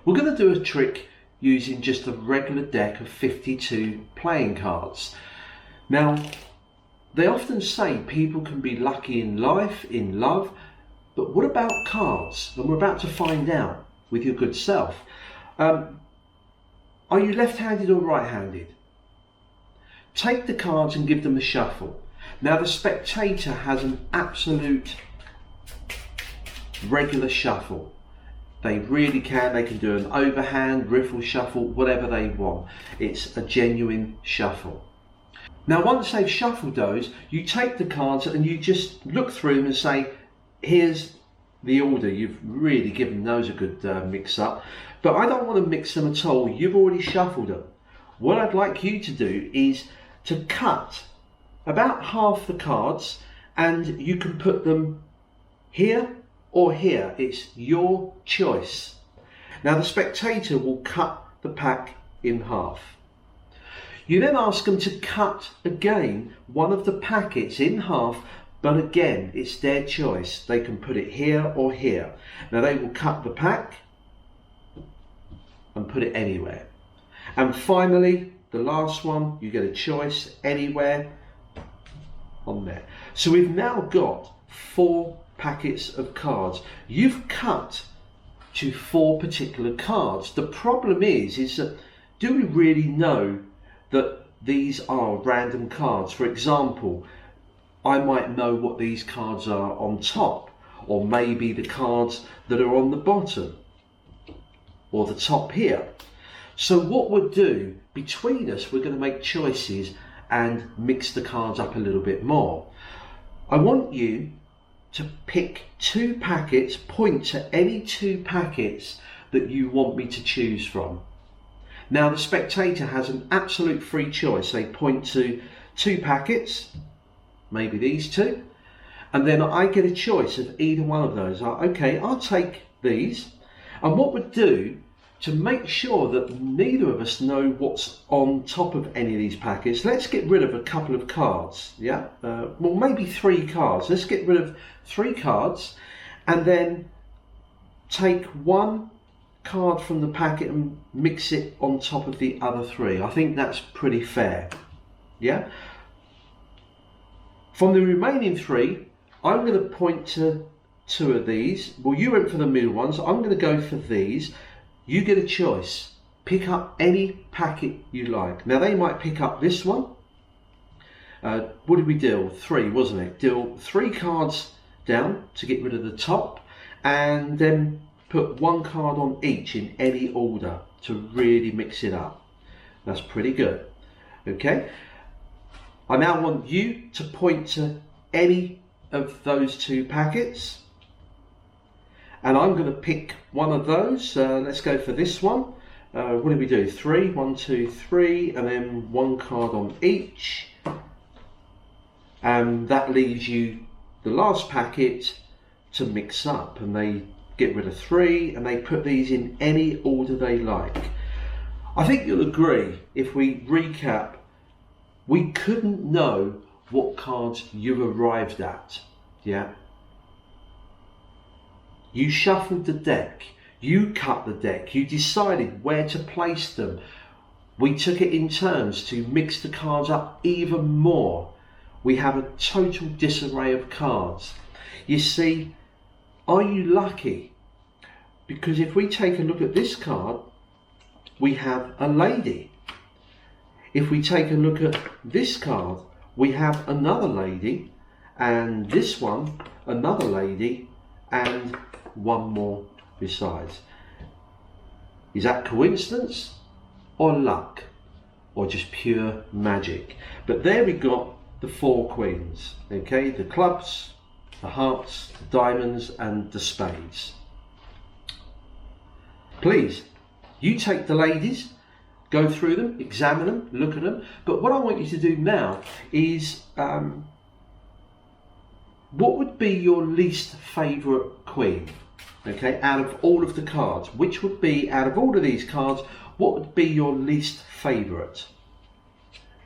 We're going to do a trick using just a regular deck of 52 playing cards. Now, they often say people can be lucky in life, in love, but what about cards? And we're about to find out with your good self. Are you left-handed or right-handed? Take the cards and give them a shuffle. Now the spectator has an absolute regular shuffle. They really can. They can do an overhand, riffle shuffle, whatever they want. It's a genuine shuffle. Now once they've shuffled those, you take the cards and you just look through them and say, here's the order. You've really given those a good mix up, but I don't want to mix them at all. You've already shuffled them. What I'd like you to do is to cut about half the cards, and you can put them here or here. It's your choice. Now the spectator will cut the pack in half. You then ask them to cut again one of the packets in half, but again it's their choice. They can put it here or here. Now they will cut the pack and put it anywhere. And finally, the last one, you get a choice anywhere on there. So we've now got 4 packets of cards. You've cut to 4 particular cards. The problem is that do we really know that these are random cards? For example, I might know what these cards are on top, or maybe the cards that are on the bottom or the top here. So what we'll do between us, we're going to make choices and mix the cards up a little bit more. I want you to pick 2 packets, point to any 2 packets that you want me to choose from. Now the spectator has an absolute free choice. They point to 2 packets, maybe these 2, and then I get a choice of either one of those. Okay, I'll take these, and what we'll do to make sure that neither of us know what's on top of any of these packets, let's get rid of a couple of cards. Yeah, well, maybe 3 cards. Let's get rid of 3 cards and then take 1 card from the packet and mix it on top of the other 3. I think that's pretty fair. Yeah. From the remaining 3, I'm going to point to 2 of these. Well, you went for the middle ones. I'm going to go for these. You get a choice. Pick up any packet you like. Now they might pick up this one. What did we deal? 3, wasn't it? Deal 3 cards down to get rid of the top, and then put 1 card on each in any order to really mix it up. That's pretty good. Okay. I now want you to point to any of those 2 packets. And I'm going to pick one of those. Let's go for this one. What did we do? 3, 1, 2, 3, and then 1 card on each. And that leaves you the last packet to mix up. And they get rid of 3, and they put these in any order they like. I think you'll agree, if we recap, we couldn't know what cards you arrived at. Yeah. You shuffled the deck, you cut the deck, you decided where to place them. We took it in turns to mix the cards up even more. We have a total disarray of cards. You see, are you lucky? Because if we take a look at this card, we have a lady. If we take a look at this card, we have another lady, and this one, another lady, and 1 more besides. Is that coincidence or luck or just pure magic? But there we got the 4 queens. Okay, the clubs, the hearts, the diamonds, and the spades. Please, you take the ladies, go through them, examine them, look at them. But what I want you to do now is what would be your least favourite queen? Okay, out of all of the cards, which would be, out of all of these cards, what would be your least favourite?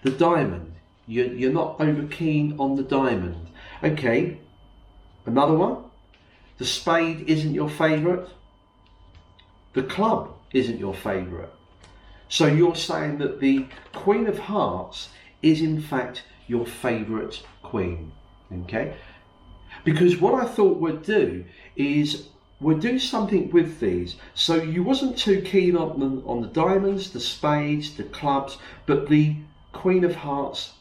The diamond. You're not over keen on the diamond. Okay, another one. The spade isn't your favourite. The club isn't your favourite. So you're saying that the Queen of Hearts is in fact your favourite queen, okay? Because what I thought we'd do is we'll do something with these. So you wasn't too keen on the diamonds, the spades, the clubs, but the Queen of Hearts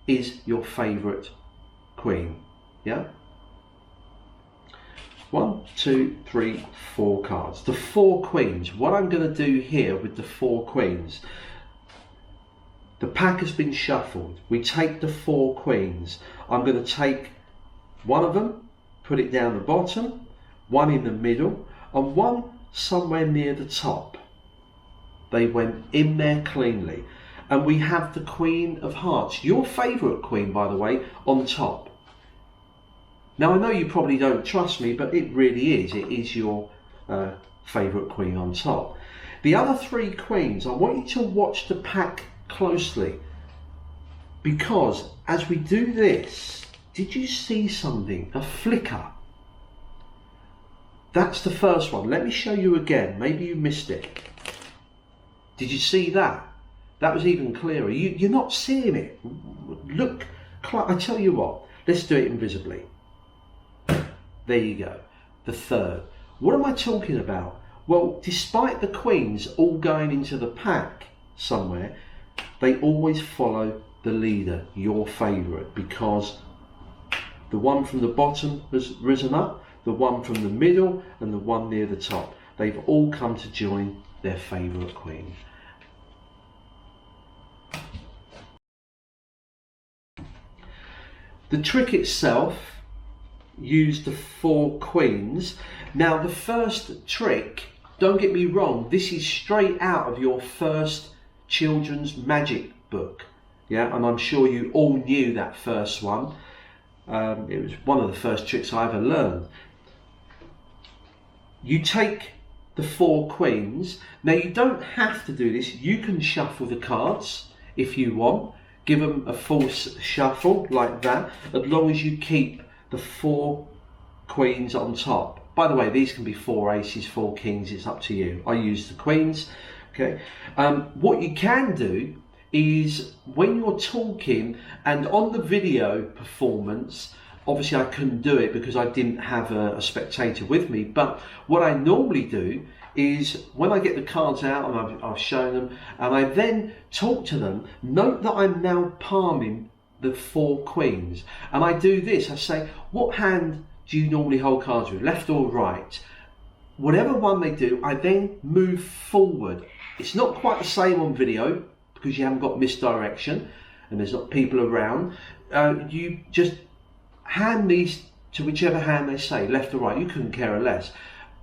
is your favourite queen, yeah? 1, 2, 3, 4 cards. The 4 queens. What I'm going to do here with the 4 queens, the pack has been shuffled. We take the 4 queens. I'm going to take one of them, put it down the bottom, one in the middle, and one somewhere near the top. They went in there cleanly. And we have the Queen of Hearts, your favourite queen, by the way, on top. Now I know you probably don't trust me, but it really is. It is your favourite queen on top. The other 3 queens, I want you to watch the pack closely, because as we do this, did you see something? A flicker. That's the first one. Let me show you again. Maybe you missed it. Did you see that? That was even clearer. You're not seeing it. Look, I tell you what, let's do it invisibly. There you go. The third. What am I talking about? Well, despite the queens all going into the pack somewhere, they always follow the leader, your favourite, because the one from the bottom has risen up, the one from the middle, and the one near the top. They've all come to join their favourite queen. The trick itself used the 4 queens. Now the first trick, don't get me wrong, this is straight out of your first children's magic book, yeah, and I'm sure you all knew that first one. It was one of the first tricks I ever learned. You take the 4 queens. Now you don't have to do this. You can shuffle the cards if you want. Give them a false shuffle like that, as long as you keep the 4 queens on top. By the way, these can be 4 aces, 4 kings, it's up to you. I use the queens, okay? What you can do is when you're talking, and on the video performance, obviously I couldn't do it because I didn't have a spectator with me, but what I normally do is when I get the cards out and I've shown them, and I then talk to them, note that I'm now palming the 4 queens, and I do this. I say, what hand do you normally hold cards with, left or right? Whatever one they do, I then move forward. It's not quite the same on video because you haven't got misdirection and there's not people around. You just hand these to whichever hand they say, left or right. You couldn't care less.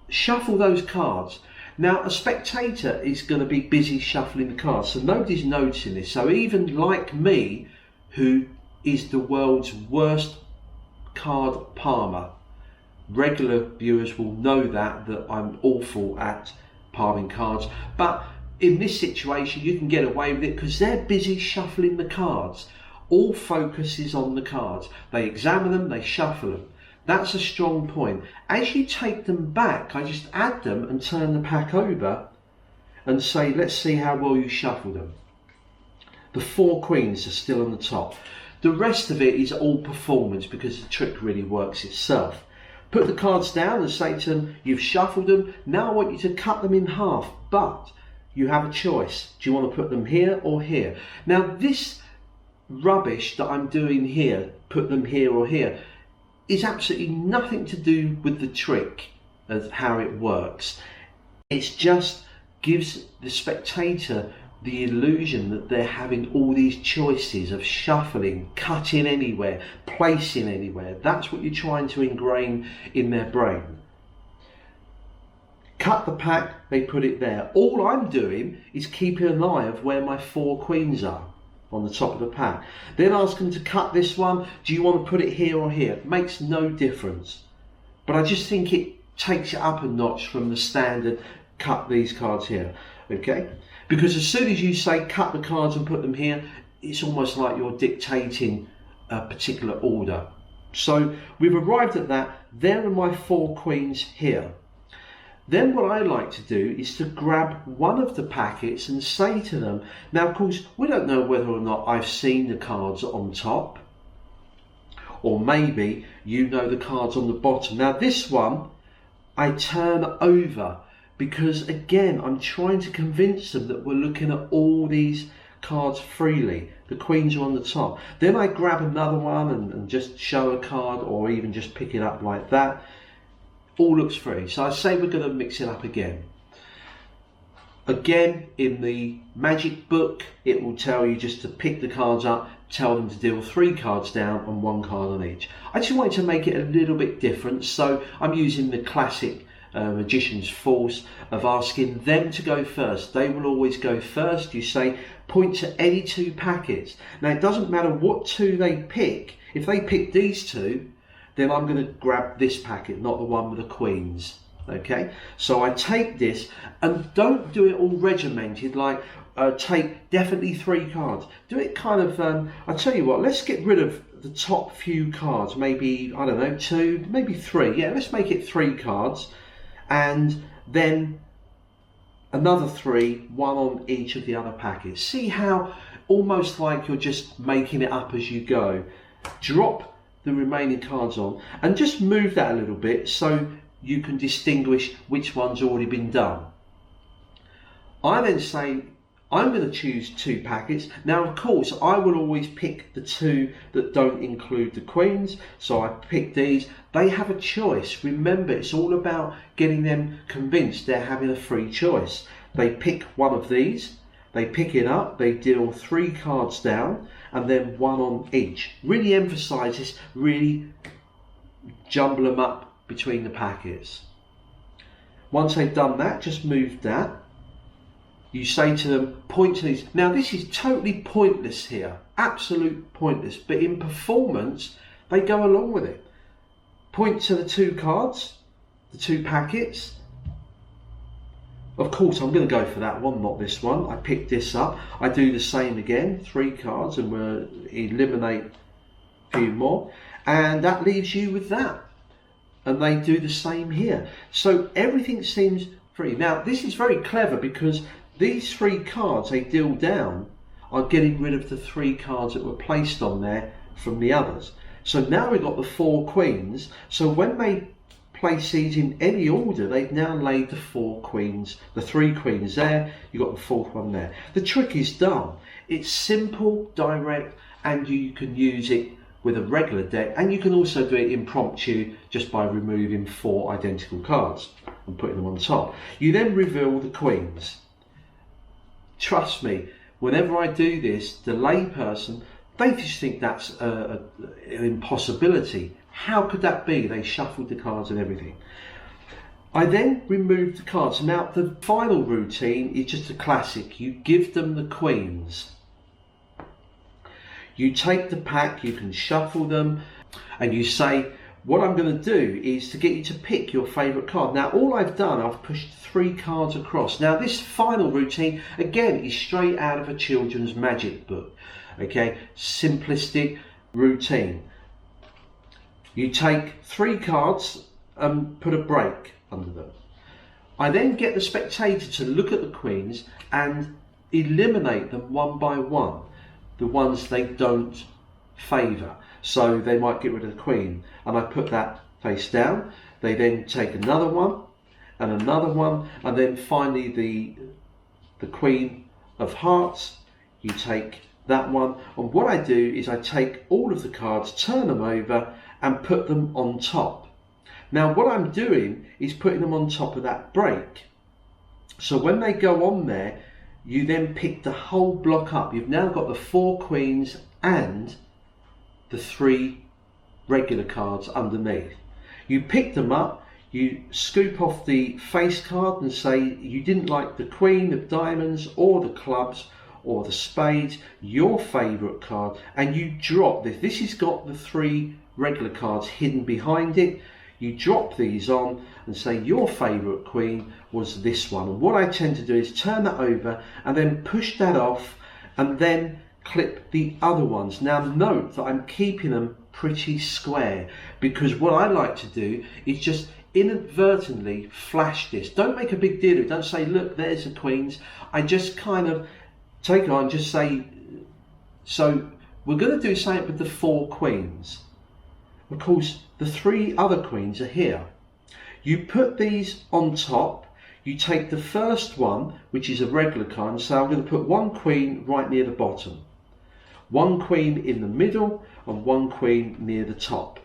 Shuffle those cards. Now a spectator is going to be busy shuffling the cards, so nobody's noticing this. So even like me, who is the world's worst card palmer, regular viewers will know that I'm awful at palming cards, but in this situation you can get away with it because they're busy shuffling the cards. All focus is on the cards. They examine them, they shuffle them. That's a strong point. As you take them back, I just add them and turn the pack over and say, let's see how well you shuffle them. The 4 queens are still on the top. The rest of it is all performance because the trick really works itself. Put the cards down and say to them, you've shuffled them, now I want you to cut them in half, but you have a choice. Do you want to put them here or here? Now this rubbish that I'm doing here, put them here or here, is absolutely nothing to do with the trick of how it works. It just gives the spectator the illusion that they're having all these choices of shuffling, cutting anywhere, placing anywhere. That's what you're trying to ingrain in their brain. Cut the pack, they put it there. All I'm doing is keeping an eye of where my 4 queens are on the top of the pack. Then ask them to cut this one. Do you want to put it here or here? It makes no difference. But I just think it takes it up a notch from the standard cut these cards here, okay? Because as soon as you say cut the cards and put them here, it's almost like you're dictating a particular order. So we've arrived at that. There are my 4 queens here. Then what I like to do is to grab one of the packets and say to them, now of course we don't know whether or not I've seen the cards on top, or maybe you know the cards on the bottom. Now this one I turn over because again I'm trying to convince them that we're looking at all these cards freely. The queens are on the top. Then I grab another one and just show a card, or even just pick it up like that. All looks free. So I say we're going to mix it up again. Again, in the magic book, it will tell you just to pick the cards up, tell them to deal 3 cards down and 1 card on each. I just wanted to make it a little bit different, so I'm using the classic magician's force of asking them to go first. They will always go first. You say, point to any 2 packets. Now it doesn't matter what 2 they pick. If they pick these 2, then I'm going to grab this packet, not the one with the queens. Okay, so I take this, and don't do it all regimented like take definitely 3 cards. Do it kind of, I tell you what, let's get rid of the top few cards, maybe, I don't know, 2, maybe 3. Yeah, let's make it 3 cards, and then another 3, 1 on each of the other packets. See how almost like you're just making it up as you go. Drop the remaining cards on and just move that a little bit so you can distinguish which one's already been done. I then say I'm going to choose 2 packets. Now of course I will always pick the 2 that don't include the queens, so I pick these. They have a choice. Remember, it's all about getting them convinced they're having a free choice. They pick one of these, they pick it up, they deal 3 cards down, and then 1 on each. Really emphasize this, really jumble them up between the packets. Once they've done that, just move that. You say to them, point to these. Now this is totally pointless here, absolute pointless, but in performance they go along with it. Point to the 2 cards, the 2 packets. Of course I'm going to go for that one, not this one. I pick this up, I do the same again, 3 cards, and we'll eliminate a few more, and that leaves you with that. And they do the same here. So everything seems free. Now this is very clever because these 3 cards they deal down are getting rid of the 3 cards that were placed on there from the others. So now we've got the 4 queens. So when they place these in any order, they've now laid the 4 queens, the 3 queens there, you've got the 4th one there. The trick is done. It's simple, direct, and you can use it with a regular deck, and you can also do it impromptu just by removing 4 identical cards and putting them on top. You then reveal the queens. Trust me, whenever I do this, the layperson, they just think that's an impossibility. How could that be? They shuffled the cards and everything. I then remove the cards. Now the final routine is just a classic. You give them the queens. You take the pack, you can shuffle them, and you say, what I'm going to do is to get you to pick your favourite card. Now all I've done, I've pushed 3 cards across. Now this final routine, again, is straight out of a children's magic book. Okay, simplistic routine. You take 3 cards and put a break under them. I then get the spectator to look at the queens and eliminate them one by one. The ones they don't favour. So they might get rid of the queen, and I put that face down. They then take another one, and then finally the Queen of Hearts. You take that one, and what I do is I take all of the cards, turn them over, and put them on top. Now what I'm doing is putting them on top of that break. So when they go on there, you then pick the whole block up. You've now got the 4 queens and the 3 regular cards underneath. You pick them up, you scoop off the face card and say you didn't like the queen of diamonds or the clubs or the spades, your favourite card, and you drop this. This has got the 3 regular cards hidden behind it. You drop these on and say your favourite queen was this one. And what I tend to do is turn that over and then push that off and then clip the other ones. Now note that I'm keeping them pretty square, because what I like to do is just inadvertently flash this. Don't make a big deal of it. Don't say, look, there's the queens. I just kind of take it on, just say, so we're going to do something with the 4 queens. Of course, the 3 other queens are here. You put these on top. You take the first one, which is a regular card, and say, I'm going to put 1 queen right near the bottom, 1 queen in the middle, and 1 queen near the top.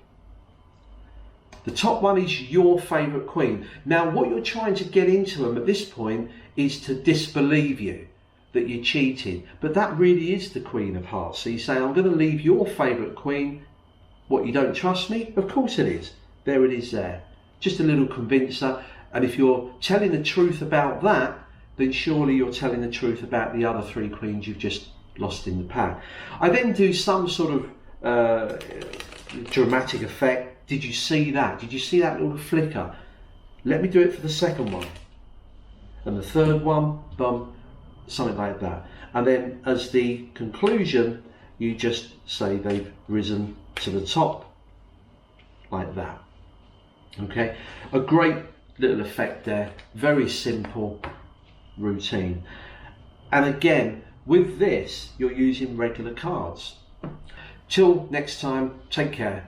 The top one is your favourite queen. Now, what you're trying to get into them at this point is to disbelieve you, that you cheated. But that really is the Queen of Hearts. So you say, I'm going to leave your favourite queen. What, you don't trust me? Of course it is. There it is there. Just a little convincer. And if you're telling the truth about that, then surely you're telling the truth about the other 3 queens you've just lost in the pack. I then do some sort of dramatic effect. Did you see that? Did you see that little flicker? Let me do it for the second one. And the third one, bum, something like that. And then as the conclusion, you just say they've risen to the top, like that. Okay, a great little effect there, very simple routine. And again, with this, you're using regular cards. Till next time, take care.